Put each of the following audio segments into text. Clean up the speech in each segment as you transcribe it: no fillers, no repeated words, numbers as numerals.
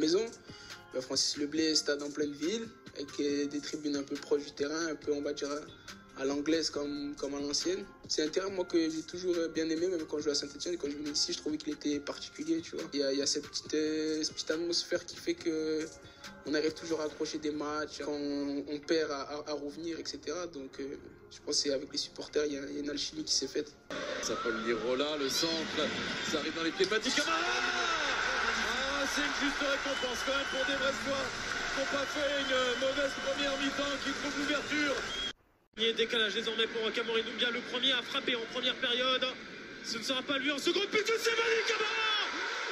maison. Francis Leblay, stade en pleine ville, avec des tribunes un peu proches du terrain, un peu, on va dire, à l'anglaise comme à l'ancienne. C'est un terrain, moi, que j'ai toujours bien aimé, même quand je jouais à Saint-Etienne. Quand je venais ici, je trouvais qu'il était particulier, tu vois. Il y a cette petite atmosphère qui fait qu'on arrive toujours à accrocher des matchs, quand on perd à revenir, etc. Donc, je pense que c'est avec les supporters, il y a une alchimie qui s'est faite. Ça peut le lire Rolla, le centre, ça arrive dans les pieds de Mady Camara. C'est une juste récompense quand même pour des Brestois qui n'ont pas fait une mauvaise première mi-temps, qui trouvent l'ouverture. Il y a décalage désormais pour Cameron Doumbia, le premier à frapper en première période. Ce ne sera pas lui en seconde, but, c'est Mady Camara.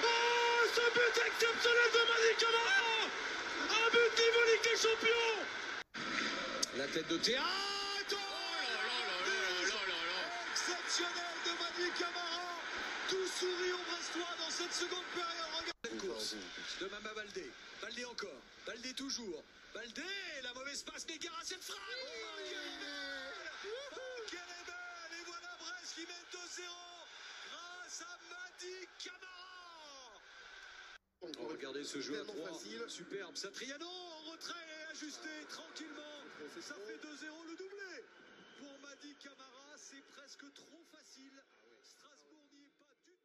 Oh, ce but exceptionnel de Mady Camara. Un but niveau Ligue des Champions. La tête de théâtre. Exceptionnel de Mady Camara. Tout sourit aux Brestois dans cette seconde période. Course de Mama Baldé. Baldé encore. Baldé toujours. Baldé, la mauvaise passe, mais Gara cette frappe. Oh, quelle est belle. Et voilà Brest qui mène 2-0 grâce à Mady Camara. Regardez ce jeu à 3. Superbe. Satriano en retrait et ajusté tranquillement. Ça fait 2-0 le doublé. Pour Mady Camara, c'est presque trop facile. Strasbourg n'y est pas du tout.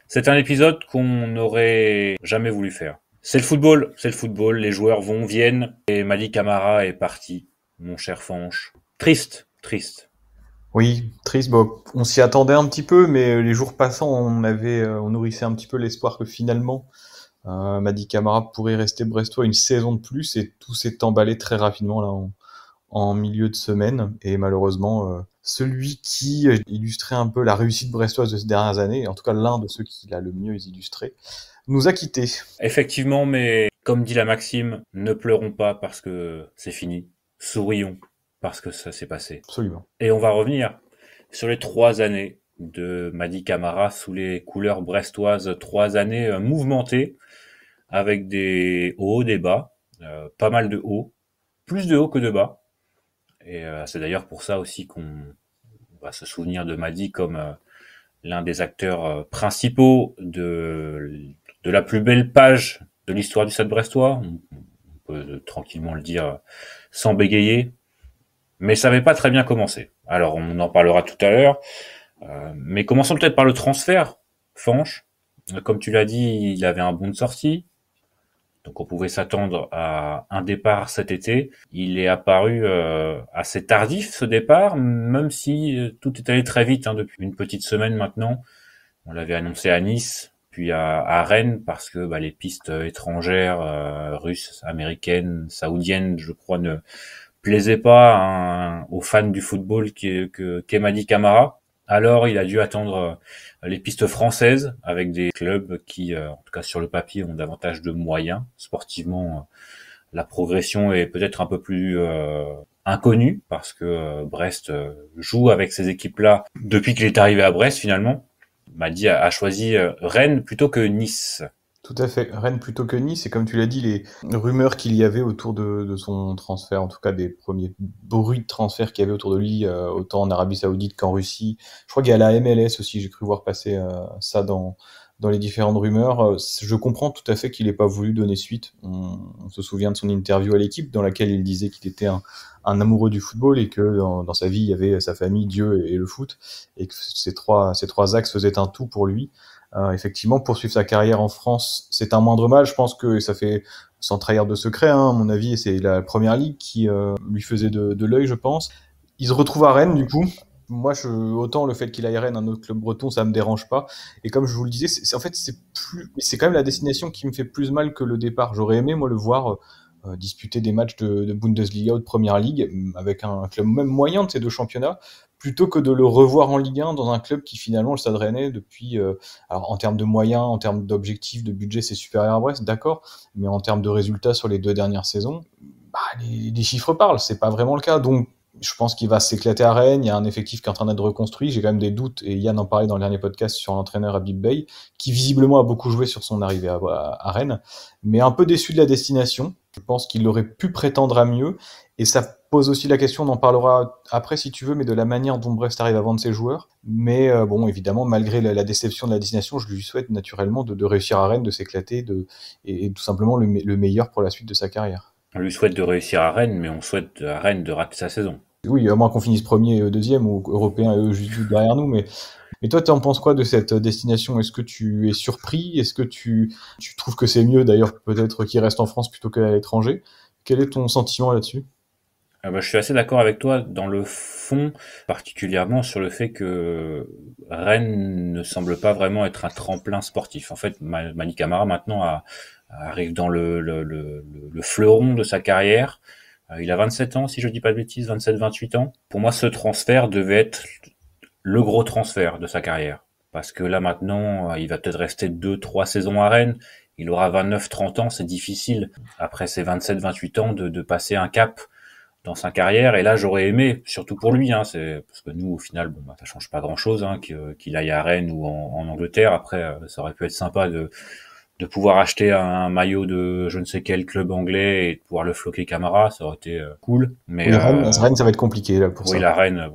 C'est un épisode qu'on n'aurait jamais voulu faire. C'est le football, les joueurs vont, viennent, et Mady Camara est parti, mon cher Fanche. Triste. Oui, triste. Bon, on s'y attendait un petit peu, mais les jours passant, on nourrissait un petit peu l'espoir que finalement, Mady Camara pourrait rester brestois une saison de plus, et tout s'est emballé très rapidement là en milieu de semaine, et malheureusement, celui qui illustrait un peu la réussite brestoise de ces dernières années, en tout cas l'un de ceux qui l'a le mieux illustré, nous a quittés. Effectivement, mais comme dit la maxime, ne pleurons pas parce que c'est fini, sourions parce que ça s'est passé. Absolument. Et on va revenir sur les 3 années de Mady Camara sous les couleurs brestoises, 3 années mouvementées, avec des hauts, des bas, pas mal de hauts, plus de hauts que de bas. Et c'est d'ailleurs pour ça aussi qu'on va se souvenir de Mady comme l'un des acteurs principaux de la plus belle page de l'histoire du Stade brestois. On peut tranquillement le dire sans bégayer. Mais ça n'avait pas très bien commencé. Alors on en parlera tout à l'heure. Mais commençons peut-être par le transfert, Fanche. Comme tu l'as dit, il avait un bon de sortie. Donc on pouvait s'attendre à un départ cet été. Il est apparu assez tardif ce départ, même si tout est allé très vite depuis une petite semaine maintenant. On l'avait annoncé à Nice, puis à Rennes, parce que les pistes étrangères, russes, américaines, saoudiennes, je crois, ne plaisaient pas aux fans du football qu'est Mady Camara. Alors il a dû attendre les pistes françaises avec des clubs qui, en tout cas sur le papier, ont davantage de moyens. Sportivement, la progression est peut-être un peu plus inconnue parce que Brest joue avec ces équipes-là depuis qu'il est arrivé à Brest finalement. Mady a choisi Rennes plutôt que Nice. Tout à fait, Rennes plutôt que Nice, et comme tu l'as dit, les rumeurs qu'il y avait autour de son transfert, en tout cas des premiers bruits de transfert qu'il y avait autour de lui, autant en Arabie Saoudite qu'en Russie. Je crois qu'il y a la MLS aussi, j'ai cru voir passer ça dans les différentes rumeurs. Je comprends tout à fait qu'il n'ait pas voulu donner suite. On se souvient de son interview à l'équipe dans laquelle il disait qu'il était un amoureux du football et que dans sa vie il y avait sa famille, Dieu et le foot, et que ces trois axes faisaient un tout pour lui. Effectivement, poursuivre sa carrière en France, c'est un moindre mal. Je pense que ça fait, sans trahir de secret, à mon avis, c'est la première ligue qui lui faisait de l'œil, je pense. Il se retrouve à Rennes, du coup. Moi, autant le fait qu'il aille à Rennes, un autre club breton, ça me dérange pas. Et comme je vous le disais, c'est quand même la destination qui me fait plus mal que le départ. J'aurais aimé, moi, le voir disputer des matchs de Bundesliga ou de Première Ligue avec un club même moyen de ces deux championnats, plutôt que de le revoir en Ligue 1 dans un club qui finalement, le Stade Rennais, depuis, alors en termes de moyens, en termes d'objectifs, de budget, c'est supérieur à Brest, d'accord, mais en termes de résultats sur les 2 dernières saisons, les chiffres parlent, c'est pas vraiment le cas. Donc je pense qu'il va s'éclater à Rennes. Il y a un effectif qui est en train d'être reconstruit. J'ai quand même des doutes, et Yann en parlait dans le dernier podcast, sur l'entraîneur Habib Beye, qui visiblement a beaucoup joué sur son arrivée à Rennes, mais un peu déçu de la destination. Je pense qu'il aurait pu prétendre à mieux. Et ça pose aussi la question, on en parlera après si tu veux, mais de la manière dont Brest arrive à vendre ses joueurs. Mais bon, évidemment, malgré la déception de la destination, je lui souhaite naturellement de réussir à Rennes, de s'éclater et tout simplement le meilleur pour la suite de sa carrière. On lui souhaite de réussir à Rennes, mais on souhaite à Rennes de rater sa saison. Oui, à moins qu'on finisse premier, deuxième ou européen et eux juste derrière nous. Mais toi, tu en penses quoi de cette destination? Est-ce que tu es surpris? Est-ce que tu trouves que c'est mieux d'ailleurs peut-être qu'il reste en France plutôt qu'à l'étranger? Quel est ton sentiment là-dessus? Je suis assez d'accord avec toi dans le fond, particulièrement sur le fait que Rennes ne semble pas vraiment être un tremplin sportif. En fait, Malik Camara maintenant arrive dans le fleuron de sa carrière. Il a 27 ans, si je dis pas de bêtises, 27-28 ans. Pour moi, ce transfert devait être le gros transfert de sa carrière. Parce que là maintenant, il va peut-être rester 2-3 saisons à Rennes. Il aura 29-30 ans, c'est difficile, après ses 27-28 ans, de passer un cap dans sa carrière. Et là, j'aurais aimé, surtout pour lui, c'est parce que nous, au final, ça change pas grand-chose, qu'il aille à Rennes ou en Angleterre. Après, ça aurait pu être sympa de pouvoir acheter un maillot de je ne sais quel club anglais et de pouvoir le floquer Camara, ça aurait été cool. Mais oui, Rennes, ça va être compliqué là pour ça. Oui, la Rennes,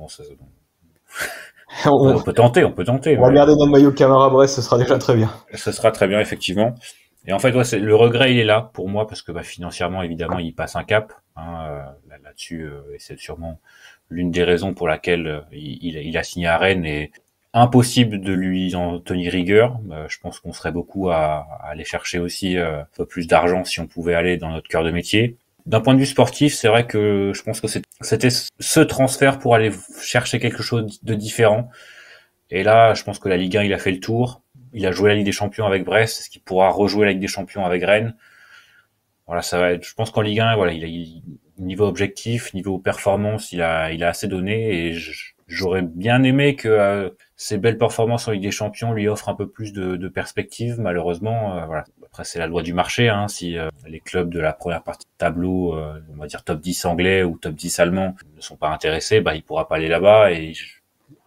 on peut tenter. On va garder notre maillot Camara Brest, ce sera déjà très bien. Ce sera très bien, effectivement. Et en fait, le regret, il est là pour moi parce que financièrement, évidemment, il passe un cap là-dessus, et c'est sûrement l'une des raisons pour laquelle il a signé à Rennes. Et impossible de lui en tenir rigueur. Je pense qu'on serait beaucoup à aller chercher aussi un peu plus d'argent si on pouvait aller dans notre cœur de métier. D'un point de vue sportif, c'est vrai que je pense que c'était ce transfert pour aller chercher quelque chose de différent. Et là, je pense que la Ligue 1, il a fait le tour. Il a joué la Ligue des Champions avec Brest. Est-ce qu'il pourra rejouer la Ligue des Champions avec Rennes? Voilà, ça va être, je pense qu'en Ligue 1, voilà, niveau objectif, niveau performance, il a assez donné et j'aurais bien aimé que ces belles performances en Ligue des Champions lui offrent un peu plus de perspective. Malheureusement, voilà. Après, c'est la loi du marché. Si les clubs de la première partie de tableau, on va dire top 10 anglais ou top 10 allemand, ne sont pas intéressés, il pourra pas aller là-bas. Et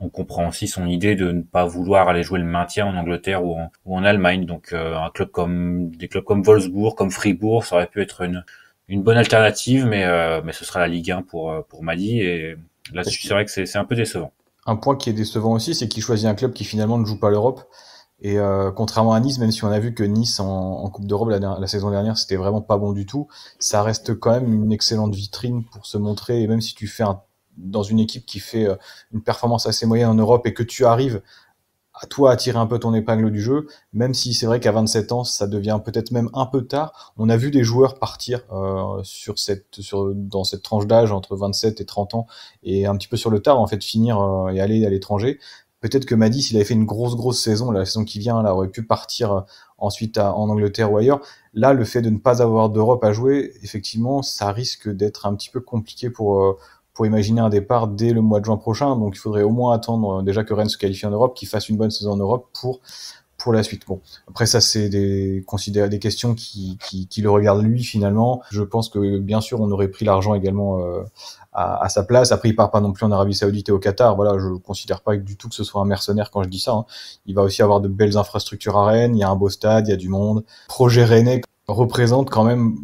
on comprend aussi son idée de ne pas vouloir aller jouer le maintien en Angleterre ou en Allemagne. Donc, des clubs comme Wolfsburg, comme Fribourg, ça aurait pu être une bonne alternative, mais ce sera la Ligue 1 pour Madi. Et là-dessus, c'est vrai que c'est un peu décevant. Un point qui est décevant aussi, c'est qu'il choisit un club qui finalement ne joue pas l'Europe. Et contrairement à Nice, même si on a vu que Nice en Coupe d'Europe la saison dernière, c'était vraiment pas bon du tout, ça reste quand même une excellente vitrine pour se montrer. Et même si tu fais dans une équipe qui fait une performance assez moyenne en Europe et que tu arrives à toi à tirer un peu ton épingle du jeu, même si c'est vrai qu'à 27 ans, ça devient peut-être même un peu tard. On a vu des joueurs partir dans cette tranche d'âge entre 27 et 30 ans et un petit peu sur le tard, en fait, finir et aller à l'étranger. Peut-être que Madi, s'il avait fait une grosse saison, la saison qui vient, là, aurait pu partir ensuite en Angleterre ou ailleurs. Là, le fait de ne pas avoir d'Europe à jouer, effectivement, ça risque d'être un petit peu compliqué pour imaginer un départ dès le mois de juin prochain. Donc, il faudrait au moins attendre déjà que Rennes se qualifie en Europe, qu'il fasse une bonne saison en Europe pour la suite. Bon, après ça, c'est des questions qui le regardent lui finalement. Je pense que bien sûr, on aurait pris l'argent également à sa place. Après, il part pas non plus en Arabie Saoudite et au Qatar. Voilà, je considère pas du tout que ce soit un mercenaire quand je dis ça. Il va aussi avoir de belles infrastructures à Rennes. Il y a un beau stade, il y a du monde. Projet rennais représente quand même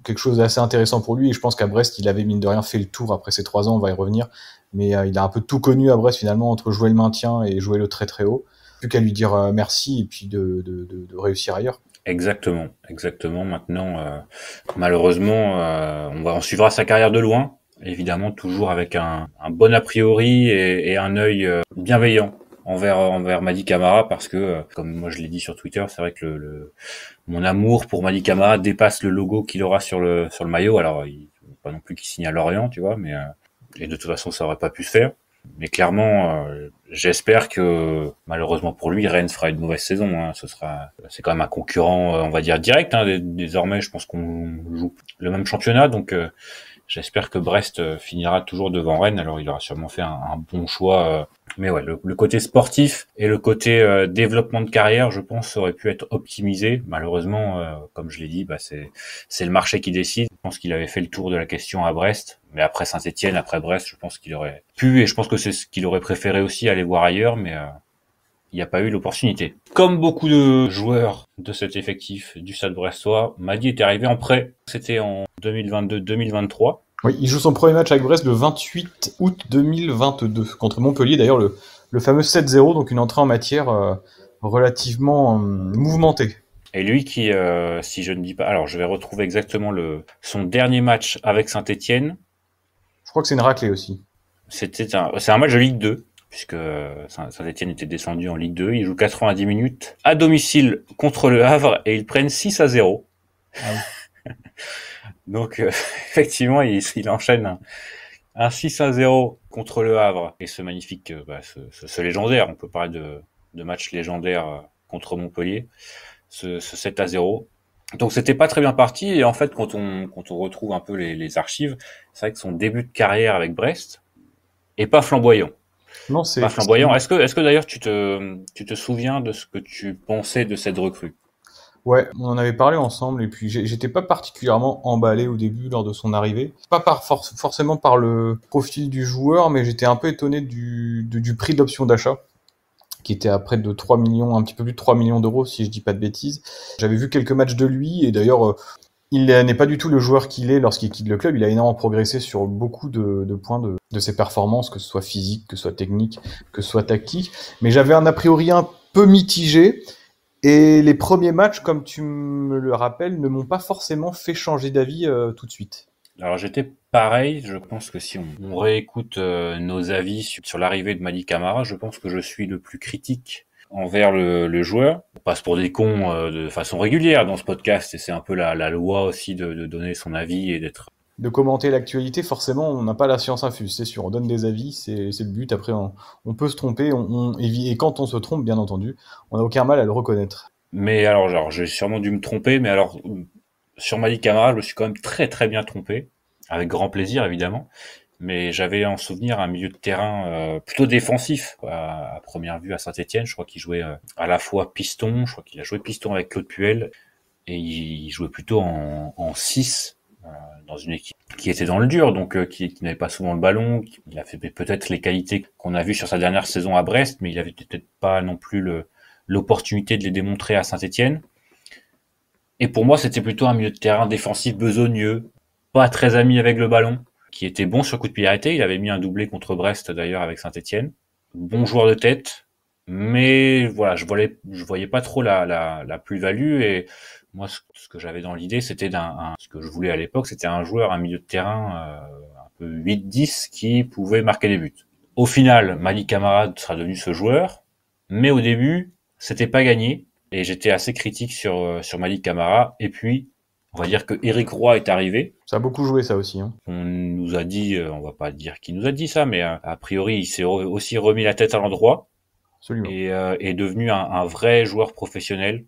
quelque chose d'assez intéressant pour lui. Et je pense qu'à Brest, il avait mine de rien fait le tour après ces 3 ans. On va y revenir. Mais il a un peu tout connu à Brest finalement entre jouer le maintien et jouer le très très haut. Plus qu'à lui dire merci et puis de réussir ailleurs. Exactement. Maintenant, malheureusement, on suivra sa carrière de loin, évidemment toujours avec un bon a priori et un œil bienveillant envers Madi Camara, parce que comme moi je l'ai dit sur Twitter, c'est vrai que mon amour pour Madi Camara dépasse le logo qu'il aura sur le maillot. Alors, il faut pas non plus qu'il signe à Lorient, tu vois, mais et de toute façon ça aurait pas pu se faire. Mais clairement, j'espère que malheureusement pour lui, Rennes fera une mauvaise saison. C'est quand même un concurrent, on va dire direct. Désormais, je pense qu'on joue le même championnat, donc j'espère que Brest finira toujours devant Rennes. Alors, il aura sûrement fait un bon choix. Mais ouais, le côté sportif et le côté développement de carrière, je pense, aurait pu être optimisé. Malheureusement, comme je l'ai dit, c'est le marché qui décide. Je pense qu'il avait fait le tour de la question à Brest. Mais après Saint-Etienne, après Brest, je pense qu'il aurait pu, et je pense que c'est ce qu'il aurait préféré aussi, aller voir ailleurs, mais il n'y a pas eu l'opportunité. Comme beaucoup de joueurs de cet effectif du Stade brestois, Mady est arrivé en prêt. C'était en 2022-2023. Oui, il joue son premier match avec Brest le 28 août 2022 contre Montpellier. D'ailleurs, le fameux 7-0, donc une entrée en matière relativement mouvementée. Et lui qui, si je ne dis pas... Alors, je vais retrouver exactement son dernier match avec Saint-Étienne. Je crois que c'est une raclée aussi. C'est un match de Ligue 2, puisque Saint-Étienne était descendu en Ligue 2. Il joue 90 minutes à domicile contre le Havre et ils prennent 6-0. Ah oui. Donc, effectivement, il enchaîne un 6-0 contre le Havre et ce magnifique, ce légendaire, on peut parler de match légendaire contre Montpellier, ce 7-0. Donc c'était pas très bien parti et en fait quand on retrouve un peu les archives, c'est vrai que son début de carrière avec Brest est pas flamboyant. Non, c'est pas flamboyant. Est-ce que d'ailleurs tu te souviens de ce que tu pensais de cette recrue? Ouais, on en avait parlé ensemble et puis j'étais pas particulièrement emballé au début lors de son arrivée. Pas forcément par le profil du joueur, mais j'étais un peu étonné du prix de l'option d'achat, qui était à près de 3 millions, un petit peu plus de 3 millions d'euros si je dis pas de bêtises. J'avais vu quelques matchs de lui et d'ailleurs il n'est pas du tout le joueur qu'il est lorsqu'il quitte le club. Il a énormément progressé sur beaucoup de points de ses performances, que ce soit physique, que ce soit technique, que ce soit tactique. Mais j'avais un a priori un peu mitigé. Et les premiers matchs, comme tu me le rappelles, ne m'ont pas forcément fait changer d'avis tout de suite. Alors j'étais pareil, je pense que si on réécoute nos avis sur l'arrivée de Mady Camara, je pense que je suis le plus critique envers le joueur. On passe pour des cons de façon régulière dans ce podcast et c'est un peu la loi aussi de donner son avis et d'être... De commenter l'actualité, forcément, on n'a pas la science infuse, c'est sûr. On donne des avis, c'est le but. Après, on peut se tromper, et quand on se trompe, bien entendu, on n'a aucun mal à le reconnaître. Mais alors, genre, j'ai sûrement dû me tromper, mais alors, sur Mady Camara, je me suis quand même très très bien trompé, avec grand plaisir évidemment. Mais j'avais en souvenir un milieu de terrain plutôt défensif à première vue à Saint-Étienne. Je crois qu'il jouait à la fois piston, je crois qu'il a joué piston avec Claude Puel, et il jouait plutôt en 6. Dans une équipe qui était dans le dur, donc qui n'avait pas souvent le ballon. Il a fait peut-être les qualités qu'on a vues sur sa dernière saison à Brest, mais il avait peut-être pas non plus l'opportunité de les démontrer à Saint-Étienne. Et pour moi, c'était plutôt un milieu de terrain défensif besogneux, pas très ami avec le ballon, qui était bon sur coup de pied arrêté. Il avait mis un doublé contre Brest d'ailleurs avec Saint-Étienne. Bon joueur de tête, mais voilà, je voyais pas trop la plus-value et moi, ce que j'avais dans l'idée, c'était ce que je voulais à l'époque, c'était un joueur, un milieu de terrain un peu 8-10 qui pouvait marquer des buts. Au final, Mady Camara sera devenu ce joueur, mais au début, c'était pas gagné et j'étais assez critique sur Mady Camara. Et puis, on va dire que Éric Roy est arrivé. Ça a beaucoup joué, ça aussi. Hein. On nous a dit, on va pas dire qui nous a dit ça, mais a priori, il s'est aussi remis la tête à l'endroit. Absolument. Et est devenu un vrai joueur professionnel.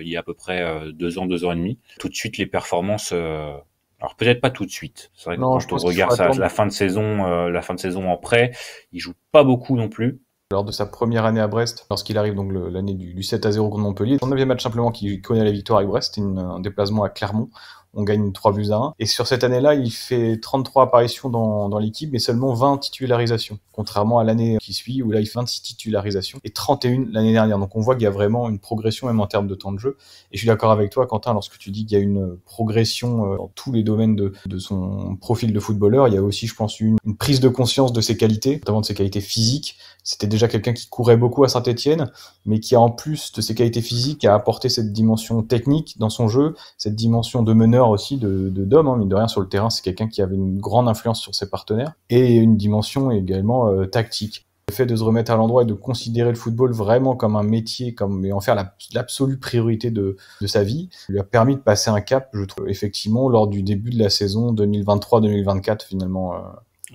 Il y a à peu près 2 ans et demi. Tout de suite, les performances, alors peut-être pas tout de suite. C'est vrai que quand on regarde la fin de saison en prêt, il joue pas beaucoup non plus. Lors de sa première année à Brest, lorsqu'il arrive donc l'année du 7-0 contre Montpellier, son 9e match simplement qu'il connaît la victoire avec Brest, c'était un déplacement à Clermont. On gagne 3-1. Et sur cette année-là, il fait 33 apparitions dans l'équipe, mais seulement 20 titularisations. Contrairement à l'année qui suit, où là, il fait 26 titularisations et 31 l'année dernière. Donc on voit qu'il y a vraiment une progression, même en termes de temps de jeu. Et je suis d'accord avec toi, Quentin, lorsque tu dis qu'il y a une progression dans tous les domaines de son profil de footballeur. Il y a aussi, je pense, une prise de conscience de ses qualités, notamment de ses qualités physiques. C'était déjà quelqu'un qui courait beaucoup à Saint-Étienne, mais qui, en plus de ses qualités physiques, a apporté cette dimension technique dans son jeu, cette dimension de meneur aussi, d'homme, hein, mine de rien, sur le terrain. C'est quelqu'un qui avait une grande influence sur ses partenaires, et une dimension également tactique. Le fait de se remettre à l'endroit et de considérer le football vraiment comme un métier, et en faire l'absolue priorité de sa vie, lui a permis de passer un cap, je trouve, effectivement, lors du début de la saison 2023-2024, finalement.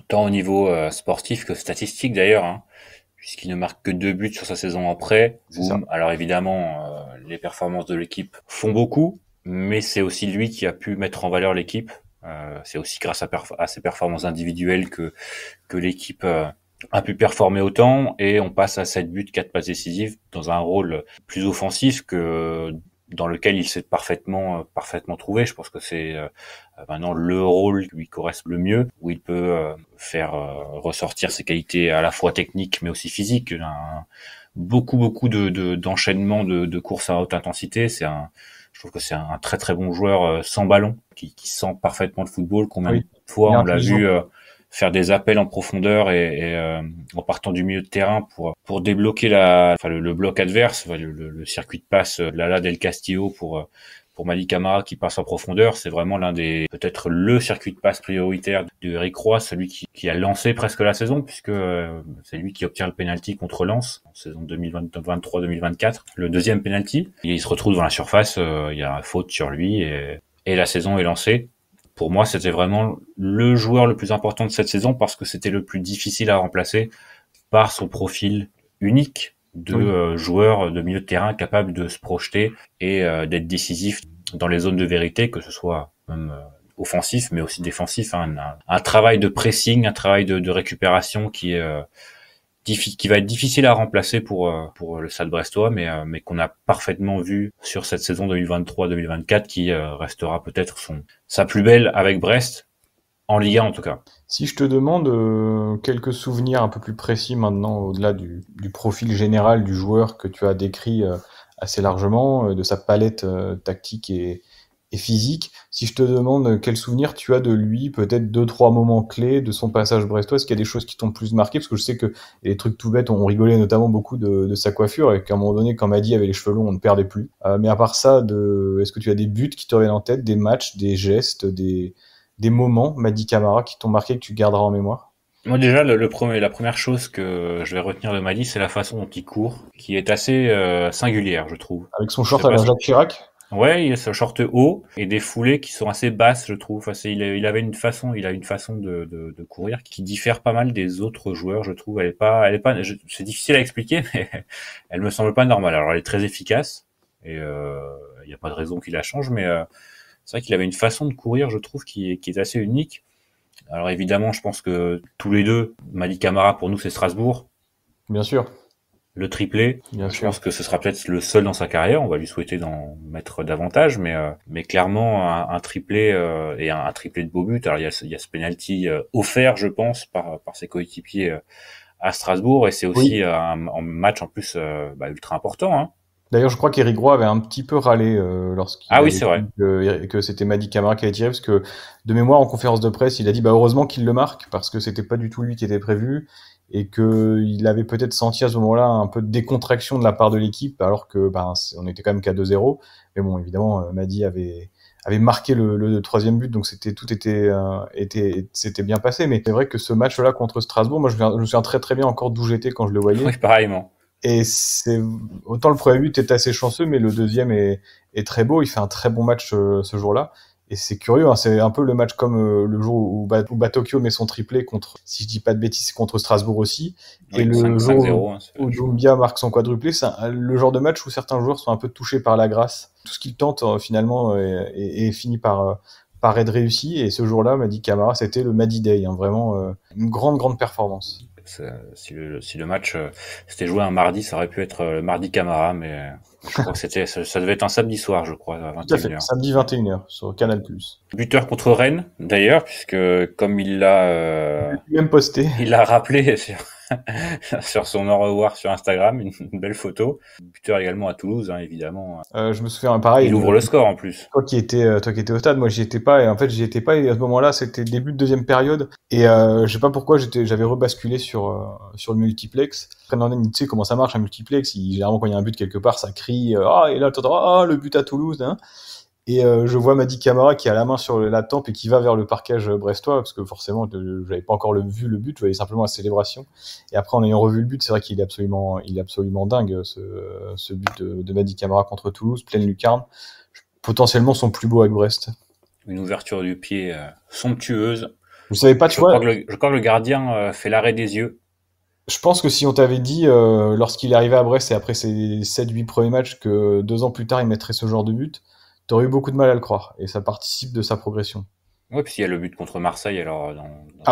Tant au niveau sportif que statistique d'ailleurs, hein, puisqu'il ne marque que 2 buts sur sa saison en prêt. Alors évidemment, les performances de l'équipe font beaucoup, mais c'est aussi lui qui a pu mettre en valeur l'équipe. C'est aussi grâce à ses performances individuelles que l'équipe a pu performer autant, et on passe à 7 buts, 4 passes décisives dans un rôle plus offensif que dans lequel il s'est parfaitement trouvé. Je pense que c'est maintenant le rôle qui lui correspond le mieux, où il peut faire ressortir ses qualités à la fois techniques mais aussi physiques. Beaucoup d'enchaînements de courses à haute intensité. Je trouve que c'est un très très bon joueur sans ballon, qui sent parfaitement le football. Combien de fois on l'a vu faire des appels en profondeur et en partant du milieu de terrain pour débloquer le bloc adverse, le circuit de passe Lala del Castillo pour Mady Camara qui passe en profondeur. C'est vraiment peut-être le circuit de passe prioritaire de Eric Roy, celui qui a lancé presque la saison, puisque c'est lui qui obtient le penalty contre Lens en saison 2023-2024, le deuxième penalty. Il se retrouve dans la surface, il y a une faute sur lui et la saison est lancée. Pour moi, c'était vraiment le joueur le plus important de cette saison parce que c'était le plus difficile à remplacer par son profil unique de joueur de milieu de terrain capable de se projeter et d'être décisif dans les zones de vérité, que ce soit même offensif mais aussi défensif. Un travail de pressing, un travail de récupération qui va être difficile à remplacer pour le Stade brestois, mais qu'on a parfaitement vu sur cette saison 2023-2024 qui restera peut-être sa plus belle avec Brest, en Ligue 1 en tout cas. Si je te demande quelques souvenirs un peu plus précis maintenant, au-delà du profil général du joueur que tu as décrit assez largement, de sa palette tactique et physique, si je te demande quel souvenir tu as de lui, peut-être 2-3 moments clés de son passage brestois, est-ce qu'il y a des choses qui t'ont plus marqué? Parce que je sais que les trucs tout bêtes, on rigolait notamment beaucoup de sa coiffure, et qu'à un moment donné, quand Mady avait les cheveux longs, on ne perdait plus. Mais à part ça, est-ce que tu as des buts qui te reviennent en tête, des matchs, des gestes, des moments, Mady Camara, qui t'ont marqué, que tu garderas en mémoire? Moi déjà, la première chose que je vais retenir de Mady, c'est la façon dont il court, qui est assez singulière, je trouve. Avec son short à la Jacques Chirac? Ouais, il a ce short haut et des foulées qui sont assez basses, je trouve. Enfin, il a une façon de courir qui diffère pas mal des autres joueurs, je trouve. C'est difficile à expliquer, mais elle me semble pas normale. Alors, elle est très efficace et il y a pas de raison qu'il la change, mais c'est vrai qu'il avait une façon de courir, je trouve, qui est assez unique. Alors évidemment, je pense que tous les deux, Mady Camara pour nous c'est Strasbourg. Bien sûr. Le triplé, je pense que ce sera peut-être le seul dans sa carrière. On va lui souhaiter d'en mettre davantage, mais clairement un triplé et un triplé de beau but. Alors il y a ce penalty offert, je pense, par ses coéquipiers à Strasbourg, et c'est aussi un match en plus ultra important. Hein. D'ailleurs, je crois qu'Éric Roy avait un petit peu râlé lorsqu'il oui, c'est vrai. Que c'était Mady Camara qui avait tiré, parce que de mémoire en conférence de presse, il a dit heureusement qu'il le marque parce que c'était pas du tout lui qui était prévu, et que il avait peut-être senti à ce moment-là un peu de décontraction de la part de l'équipe, alors que on était quand même qu'à 2-0. Mais bon, évidemment, Mady avait marqué le troisième but, donc c'était bien passé. Mais c'est vrai que ce match-là contre Strasbourg, moi je me souviens très très bien encore d'où j'étais quand je le voyais. Oui, pareillement. Et autant le premier but est assez chanceux, mais le deuxième est très beau. Il fait un très bon match ce jour-là. Et c'est curieux, hein, c'est un peu le match comme le jour où Batokyo met son triplé contre, si je dis pas de bêtises, contre Strasbourg aussi. Oui, et le 5-0, jour où Doumbia marque son quadruplé, c'est le genre de match où certains joueurs sont un peu touchés par la grâce. Tout ce qu'ils tentent finalement est fini par être réussi. Et ce jour-là, Mady Camara, c'était le Mady Day, hein, vraiment une grande performance. Si le match s'était joué un mardi, ça aurait pu être le Mardi Camara, mais je crois que ça devait être un samedi soir, je crois, à 21h. Tout à fait, samedi 21h sur Canal+. Buteur contre Rennes, d'ailleurs, puisque comme il l'a même posté, il l'a rappelé sur son au revoir sur Instagram, une belle photo. Buteur également à Toulouse, hein, évidemment. Je me souviens pareil. Il ouvre le score en plus. Toi qui étais au stade, moi j'y étais pas, et en fait j'y étais pas, et à ce moment-là c'était le début de deuxième période, et je sais pas pourquoi j'avais rebasculé sur le multiplex. Après, tu sais comment ça marche un multiplex, généralement quand il y a un but quelque part ça crie et là t'entends le but à Toulouse, hein. Et je vois Mady Camara qui a la main sur la tempe et qui va vers le parquage brestois, parce que forcément j'avais pas encore vu le but, je voyais simplement la célébration. Et après, en ayant revu le but, c'est vrai qu'il est absolument dingue, ce but de Mady Camara contre Toulouse, pleine lucarne, potentiellement son plus beau avec Brest. Une ouverture du pied somptueuse. Je savais pas, tu vois. Je crois que le gardien fait l'arrêt des yeux. Je pense que si on t'avait dit, lorsqu'il est arrivé à Brest et après ses 7-8 premiers matchs, que 2 ans plus tard il mettrait ce genre de but, t'aurais eu beaucoup de mal à le croire, et ça participe de sa progression. Oui, puis il y a le but contre Marseille, alors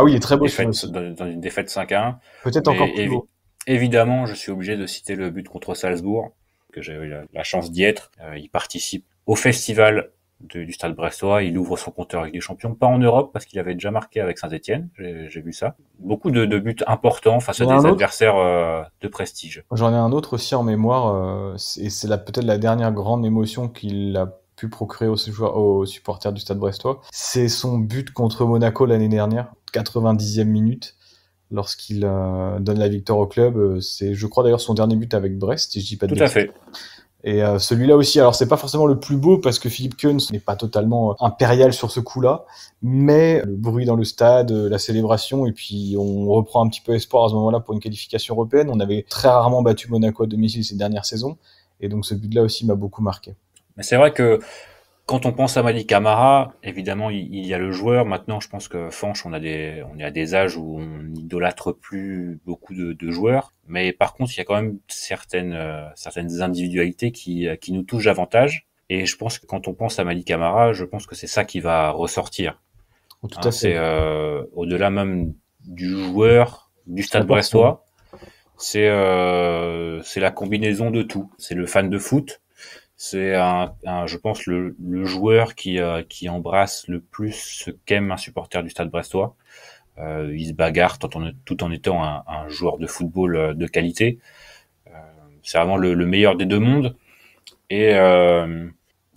il est très beau dans une défaite 5-1. Peut-être encore plus beau. Évidemment, je suis obligé de citer le but contre Salzbourg, que j'ai eu la chance d'y être. Il participe au festival du Stade Brestois. Il ouvre son compteur avec des champions, pas en Europe parce qu'il avait déjà marqué avec Saint-Etienne. J'ai vu ça. Beaucoup de buts importants face à des adversaires de prestige. J'en ai un autre aussi en mémoire, et c'est peut-être la dernière grande émotion qu'il a pu procurer aux supporters du Stade Brestois. C'est son but contre Monaco l'année dernière, 90e minute, lorsqu'il donne la victoire au club. C'est, je crois d'ailleurs, son dernier but avec Brest, si je dis pas de bêtises. Tout à fait. Et celui-là aussi, alors c'est pas forcément le plus beau parce que Philippe Keuns n'est pas totalement impérial sur ce coup-là, mais le bruit dans le stade, la célébration, et puis on reprend un petit peu espoir à ce moment-là pour une qualification européenne. On avait très rarement battu Monaco à domicile ces dernières saisons, et donc ce but-là aussi m'a beaucoup marqué. Mais c'est vrai que quand on pense à Madi Camara, évidemment, il y a le joueur. Maintenant, je pense que Fanch, on est à des âges où on n'idolâtre plus beaucoup de joueurs. Mais par contre, il y a quand même certaines individualités qui nous touchent davantage. Et je pense que quand on pense à Madi Camara, je pense que c'est ça qui va ressortir. Tout à fait. C'est au-delà même du joueur du Stade Brestois, c'est la combinaison de tout. C'est le fan de foot. C'est je pense le joueur qui embrasse le plus ce qu'aime un supporter du Stade Brestois. Il se bagarre tout en étant un joueur de football de qualité. C'est vraiment le meilleur des deux mondes. Et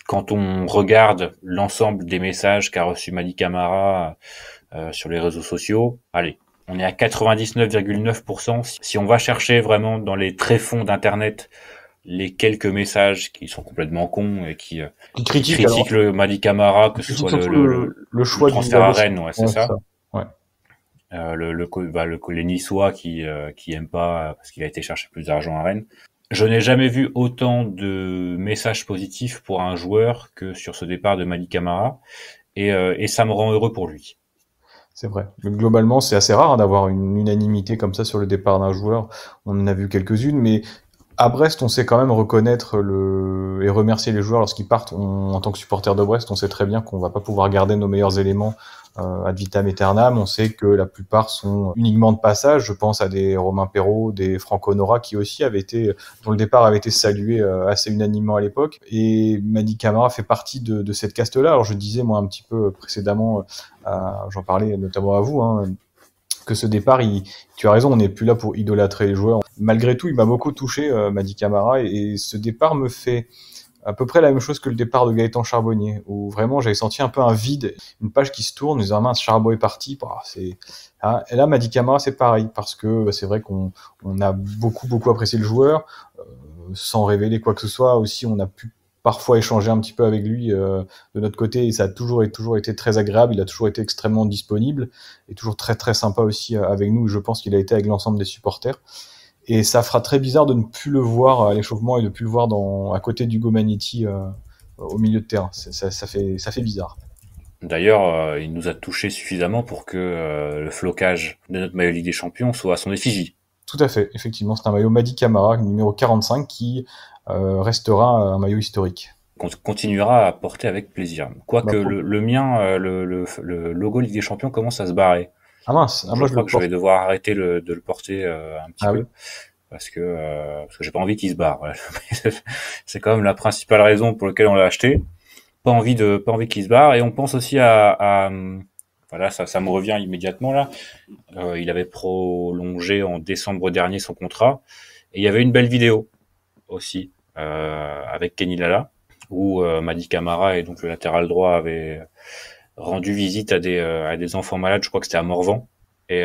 quand on regarde l'ensemble des messages qu'a reçu Madi Camara sur les réseaux sociaux, allez, on est à 99,9%. Si on va chercher vraiment dans les tréfonds d'Internet les quelques messages qui sont complètement cons et qui critiquent le Madi Camara, que ce soit le choix du transfert à Rennes, c'est ça. Ouais. Les Niçois qui aiment pas parce qu'il a été chercher plus d'argent à Rennes. Je n'ai jamais vu autant de messages positifs pour un joueur que sur ce départ de Madi Camara, et ça me rend heureux pour lui. C'est vrai. Mais globalement, c'est assez rare d'avoir une unanimité comme ça sur le départ d'un joueur. On en a vu quelques-unes, mais à Brest, on sait quand même reconnaître et remercier les joueurs lorsqu'ils partent. En tant que supporter de Brest, on sait très bien qu'on va pas pouvoir garder nos meilleurs éléments ad vitam aeternam. On sait que la plupart sont uniquement de passage. Je pense à des Romain Perrault, des Franco Nora qui aussi dont le départ avait été salué assez unanimement à l'époque. Et Madi Camara fait partie de cette caste-là. Alors je disais moi un petit peu précédemment, j'en parlais notamment à vous, que ce départ, tu as raison, on n'est plus là pour idolâtrer les joueurs. Malgré tout, il m'a beaucoup touché, Madi Camara, et ce départ me fait à peu près la même chose que le départ de Gaëtan Charbonnier, où vraiment j'avais senti un peu un vide, une page qui se tourne, en disant mince, Charbot est parti. Et là, Madi Camara, c'est pareil, parce que c'est vrai qu'on a beaucoup apprécié le joueur, sans révéler quoi que ce soit. Aussi, on a pu parfois échanger un petit peu avec lui de notre côté, et ça a toujours été très agréable. Il a toujours été extrêmement disponible et toujours très très sympa aussi avec nous. Je pense qu'il a été avec l'ensemble des supporters, et ça fera très bizarre de ne plus le voir à l'échauffement et de ne plus le voir à côté d'Hugo Magnetti au milieu de terrain. Ça fait bizarre. D'ailleurs, il nous a touché suffisamment pour que le flocage de notre maillot Ligue des Champions soit à son effigie. Tout à fait, effectivement, c'est un maillot Madi Camara, numéro 45, qui restera un maillot historique. Qu'on continuera à porter avec plaisir. Quoique le mien, le logo Ligue des Champions commence à se barrer. Ah mince, moi je crois que je vais devoir arrêter de le porter un petit peu, oui. parce que j'ai pas envie qu'il se barre. Voilà. C'est quand même la principale raison pour laquelle on l'a acheté. Pas envie qu'il se barre, et on pense aussi voilà, ça me revient immédiatement là. Il avait prolongé en décembre dernier son contrat, et il y avait une belle vidéo aussi avec Kenny Lala, où Madi Camara et donc le latéral droit avait rendu visite à des enfants malades. Je crois que c'était à Morvan, et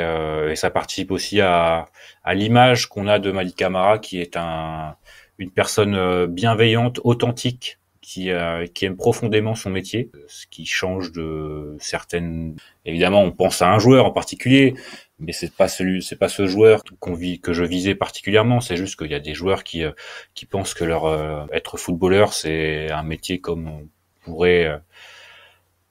ça participe aussi à l'image qu'on a de Madi Camara, qui est une personne bienveillante, authentique, qui aime profondément son métier, ce qui change de certaines. Évidemment, on pense à un joueur en particulier, mais c'est pas ce joueur que je visais particulièrement. C'est juste qu'il y a des joueurs qui pensent que être footballeur, c'est un métier comme on pourrait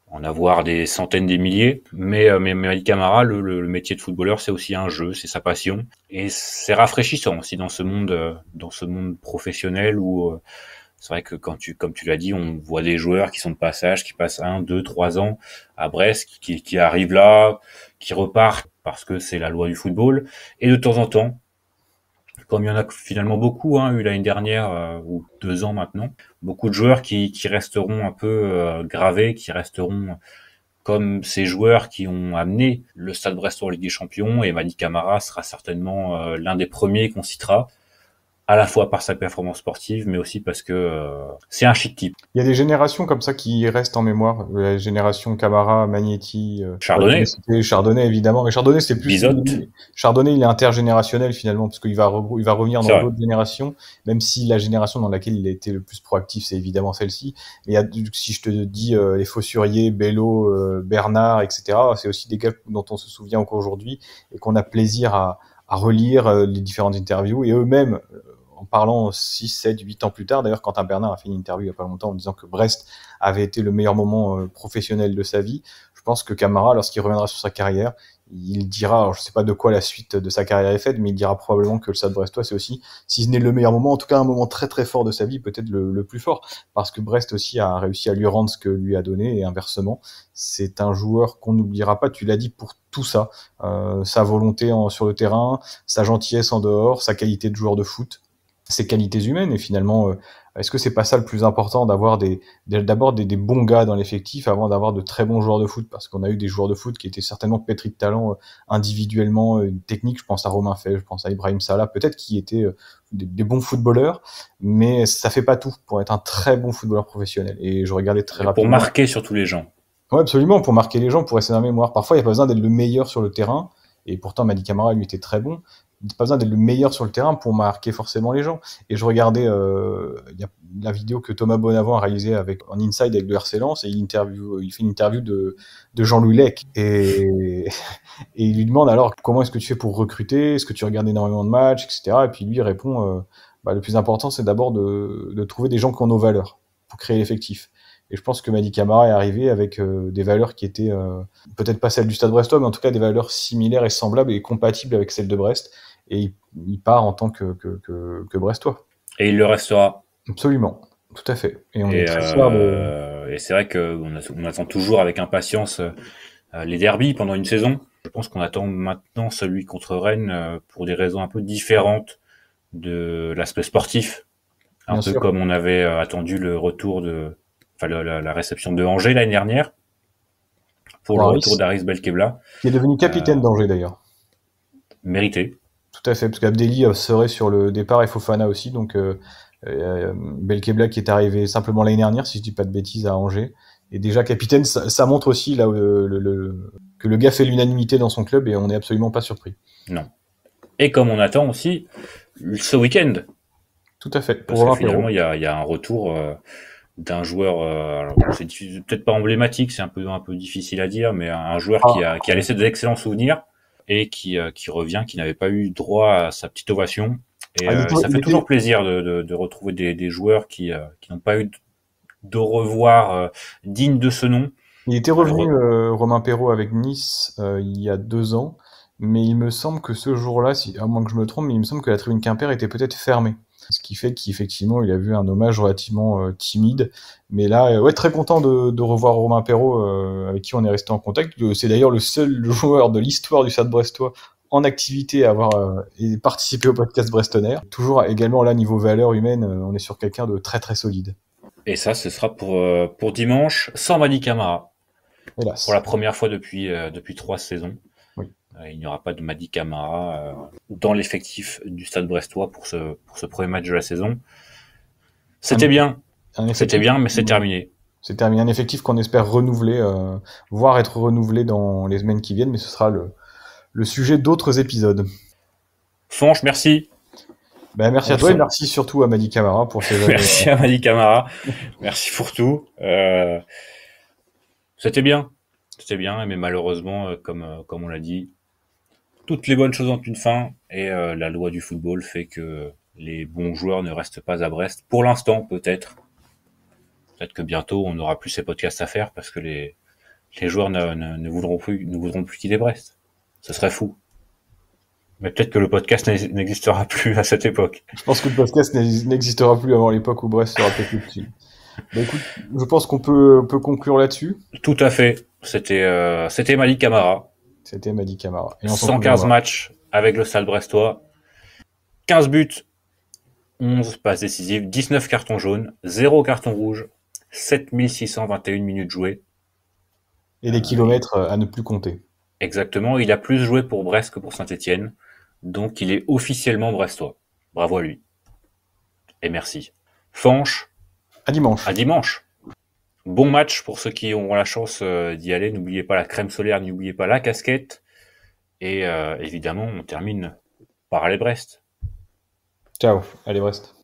en avoir des centaines, des milliers. Mais Madi Camara, le métier de footballeur, c'est aussi un jeu, c'est sa passion, et c'est rafraîchissant aussi dans ce monde professionnel où c'est vrai que comme tu l'as dit, on voit des joueurs qui sont de passage, qui passent 1, 2, 3 ans à Brest, qui arrivent là, qui repartent parce que c'est la loi du football. Et de temps en temps, comme il y en a finalement beaucoup, eu l'année dernière ou 2 ans maintenant, beaucoup de joueurs qui resteront un peu gravés, qui resteront comme ces joueurs qui ont amené le Stade Brestois en Ligue des Champions, et Mady Camara sera certainement l'un des premiers qu'on citera, à la fois par sa performance sportive, mais aussi parce que c'est un chic type. Il y a des générations comme ça qui restent en mémoire. La génération Camara, Magnetti, Chardonnay évidemment. Mais Chardonnay, c'est plus... Chardonnay, il est intergénérationnel finalement, parce qu'il va revenir dans d'autres générations, même si la génération dans laquelle il a été le plus proactif, c'est évidemment celle-ci. Mais si je te dis les Fossurier, Bello, Bernard, etc., c'est aussi des gars dont on se souvient encore aujourd'hui et qu'on a plaisir à relire les différentes interviews, et eux-mêmes, en parlant 6, 7, 8 ans plus tard. D'ailleurs, Quentin Bernard a fait une interview il y a pas longtemps en disant que Brest avait été le meilleur moment professionnel de sa vie. Je pense que Camara, lorsqu'il reviendra sur sa carrière, il dira, alors je sais pas de quoi la suite de sa carrière est faite, mais il dira probablement que le Stade Brestois, c'est aussi, si ce n'est le meilleur moment, en tout cas un moment très très fort de sa vie, peut-être le plus fort, parce que Brest aussi a réussi à lui rendre ce que lui a donné, et inversement. C'est un joueur qu'on n'oubliera pas, tu l'as dit, pour tout ça, sa volonté sur le terrain, sa gentillesse en dehors, sa qualité de joueur de foot, ses qualités humaines, et finalement, est-ce que c'est pas ça le plus important, d'avoir d'abord des bons gars dans l'effectif avant d'avoir de très bons joueurs de foot, parce qu'on a eu des joueurs de foot qui étaient certainement pétris de talent individuellement, technique. Je pense à Romain Fay, je pense à Ibrahim Salah, peut-être qui étaient des bons footballeurs, mais ça fait pas tout pour être un très bon footballeur professionnel. Et je regardais très rapidement. Pour marquer surtout les gens. Ouais, absolument, pour marquer les gens, pour rester dans la mémoire. Parfois, il n'y a pas besoin d'être le meilleur sur le terrain, et pourtant Mady Camara, lui, était très bon. Il n'y a pas besoin d'être le meilleur sur le terrain pour marquer forcément les gens. Et je regardais il y a la vidéo que Thomas Bonavent a réalisée en Inside avec le RC Lens, et il fait une interview de Jean-Louis Lec, et il lui demande alors comment est-ce que tu fais pour recruter, est-ce que tu regardes énormément de matchs, etc. Et puis lui il répond le plus important, c'est d'abord de trouver des gens qui ont nos valeurs pour créer l'effectif. Et je pense que Mady Camara est arrivé avec des valeurs qui étaient peut-être pas celles du Stade Brestois, mais en tout cas des valeurs similaires et semblables et compatibles avec celles de Brest. Et il part en tant que Brestois. Et il le restera. Absolument, tout à fait. Et on est très fiers et c'est vrai qu'on attend toujours avec impatience les derbies pendant une saison. Je pense qu'on attend maintenant celui contre Rennes pour des raisons un peu différentes de l'aspect sportif. Un peu comme on avait attendu le retour la réception de Angers l'année dernière pour le retour d'Aris Belkebla. Qui est devenu capitaine d'Angers d'ailleurs. Mérité. Tout à fait, parce qu'Abdelli serait sur le départ et Fofana aussi, donc Belkebla qui est arrivé simplement l'année dernière, si je dis pas de bêtises, à Angers, et déjà capitaine, ça montre aussi là que le gars fait l'unanimité dans son club, et on n'est absolument pas surpris. Non. Et comme on attend aussi ce week-end. Tout à fait. Parce que finalement, il y a un retour d'un joueur, alors c'est peut-être pas emblématique, c'est un peu difficile à dire, mais un joueur qui a laissé d'excellents souvenirs, et qui revient, qui n'avait pas eu droit à sa petite ovation. Et ça fait toujours plaisir de retrouver des joueurs qui n'ont pas eu de revoir digne de ce nom. Il était revenu, Romain Perrault, avec Nice il y a 2 ans, mais il me semble que ce jour-là, à moins que je me trompe, mais il me semble que la tribune Quimper était peut-être fermée. Ce qui fait qu'effectivement, il a vu un hommage relativement timide. Mais là, très content de revoir Romain Perrault, avec qui on est resté en contact. C'est d'ailleurs le seul joueur de l'histoire du Stade Brestois en activité à avoir participé au podcast Brestonnaire. Toujours également là, niveau valeur humaine, on est sur quelqu'un de très très solide. Et ça, ce sera pour dimanche, sans Mady Camara. Hélas. Pour la première fois depuis 3 saisons. Oui. Il n'y aura pas de Mady Camara dans l'effectif du Stade Brestois pour ce premier match de la saison. C'était bien. C'était bien, mais c'est terminé. C'est terminé. Un effectif qu'on espère renouveler, voire être renouvelé dans les semaines qui viennent, mais ce sera le sujet d'autres épisodes. Fonche, merci. Merci à toi, et merci surtout à Mady Camara pour ses Merci à Mady Camara. Merci pour tout. C'était bien, mais malheureusement, comme on l'a dit, toutes les bonnes choses ont une fin, et la loi du football fait que les bons joueurs ne restent pas à Brest. Pour l'instant, peut-être que bientôt on n'aura plus ces podcasts à faire, parce que les joueurs ne voudront plus quitter Brest. Ce serait fou. Mais peut-être que le podcast n'existera plus à cette époque. Je pense que le podcast n'existera plus avant l'époque où Brest sera peut-être dessus. Écoute, je pense qu'on peut conclure là-dessus. Tout à fait. C'était Mady Camara. C'était Mady Camara. Et 115 matchs avec le Stade Brestois. 15 buts, 11 passes décisives, 19 cartons jaunes, 0 carton rouge, 7621 minutes jouées. Et les kilomètres à ne plus compter. Exactement, il a plus joué pour Brest que pour Saint-Etienne, donc il est officiellement brestois. Bravo à lui. Et merci. Fanche. À dimanche. À dimanche. Bon match pour ceux qui auront la chance d'y aller. N'oubliez pas la crème solaire, n'oubliez pas la casquette. Et évidemment, on termine par aller Brest. Ciao, allez Brest.